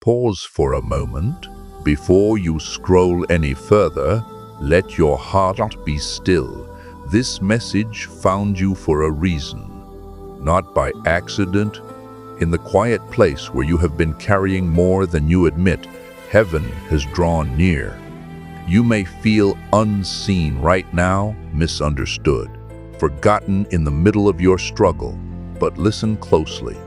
Pause for a moment. Before you scroll any further, let your heart be still. This message found you for a reason, not by accident. In the quiet place where you have been carrying more than you admit, heaven has drawn near. You may feel unseen right now, misunderstood, forgotten in the middle of your struggle, but listen closely.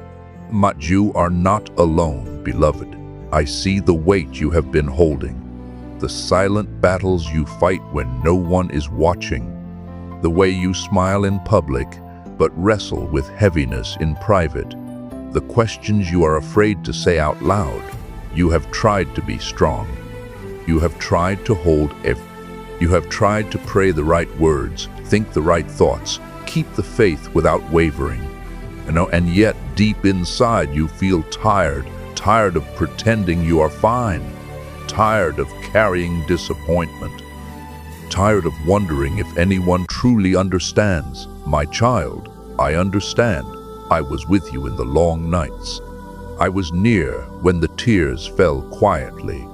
You are not alone, beloved. I see the weight you have been holding, the silent battles you fight when no one is watching, the way you smile in public but wrestle with heaviness in private, the questions you are afraid to say out loud. You have tried to be strong. You have tried to You have tried to pray the right words, think the right thoughts, keep the faith without wavering. And yet deep inside you feel tired of pretending you are fine, tired of carrying disappointment, tired of wondering if anyone truly understands. My child, I understand. I was with you in the long nights. I was near when the tears fell quietly.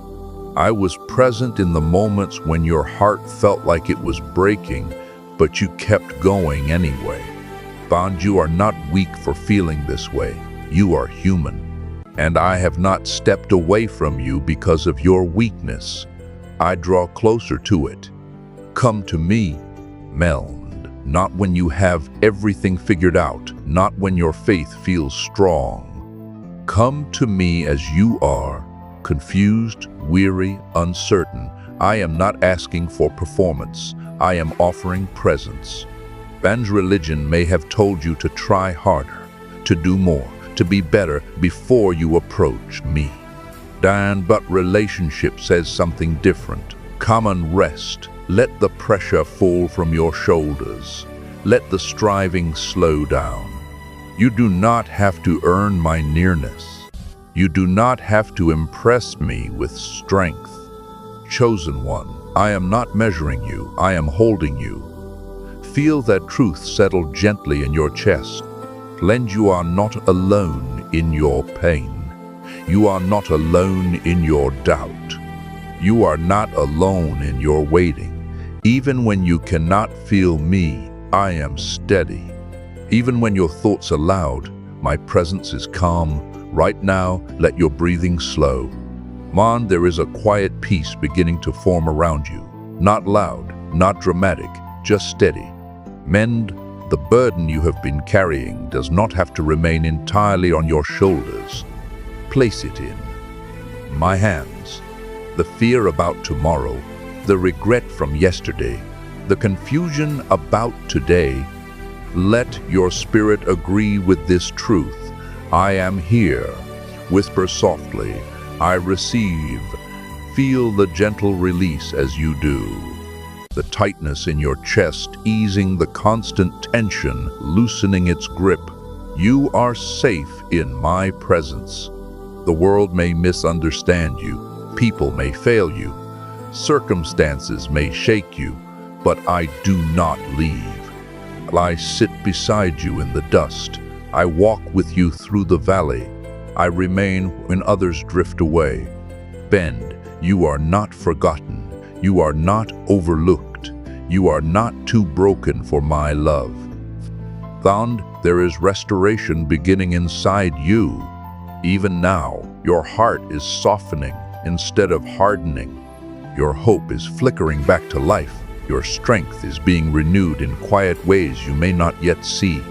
I was present in the moments when your heart felt like it was breaking, but you kept going anyway. Bond, you are not weak for feeling this way. You are human. And I have not stepped away from you because of your weakness. I draw closer to it. Come to me, Meld, not when you have everything figured out, not when your faith feels strong. Come to me as you are, confused, weary, uncertain. I am not asking for performance. I am offering presence. Ban's religion may have told you to try harder, to do more, to be better before you approach me. But relationship says something different. Come and rest. Let the pressure fall from your shoulders. Let the striving slow down. You do not have to earn my nearness. You do not have to impress me with strength. Chosen one, I am not measuring you, I am holding you. Feel that truth settle gently in your chest. You are not alone in your pain. You are not alone in your doubt. You are not alone in your waiting. Even when you cannot feel me, I am steady. Even when your thoughts are loud, my presence is calm. Right now, let your breathing slow. There is a quiet peace beginning to form around you. Not loud, not dramatic, just steady. The burden you have been carrying does not have to remain entirely on your shoulders. Place it in my hands. The fear about tomorrow, the regret from yesterday, the confusion about today. Let your spirit agree with this truth. I am here. Whisper softly, I receive. Feel the gentle release as you do. The tightness in your chest easing the constant tension, loosening its grip. You are safe in my presence. The world may misunderstand you. People may fail you. Circumstances may shake you, but I do not leave. I sit beside you in the dust. I walk with you through the valley. I remain when others drift away. Bend, you are not forgotten. You are not overlooked. You are not too broken for my love. There is restoration beginning inside you. Even now, your heart is softening instead of hardening. Your hope is flickering back to life. Your strength is being renewed in quiet ways you may not yet see.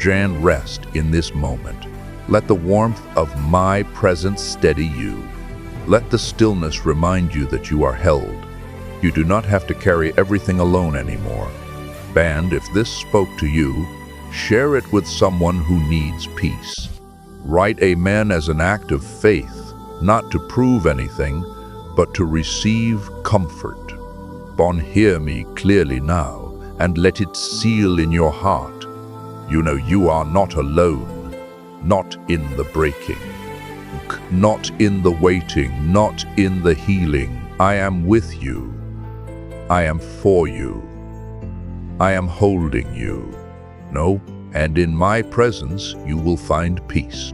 Rest in this moment. Let the warmth of my presence steady you. Let the stillness remind you that you are held. You do not have to carry everything alone anymore. If this spoke to you, share it with someone who needs peace. Write amen as an act of faith, not to prove anything, but to receive comfort. Hear me clearly now, and let it seal in your heart. You are not alone, not in the breaking, not in the waiting, not in the healing. I am with you. I am for you. I am holding you. And in my presence you will find peace.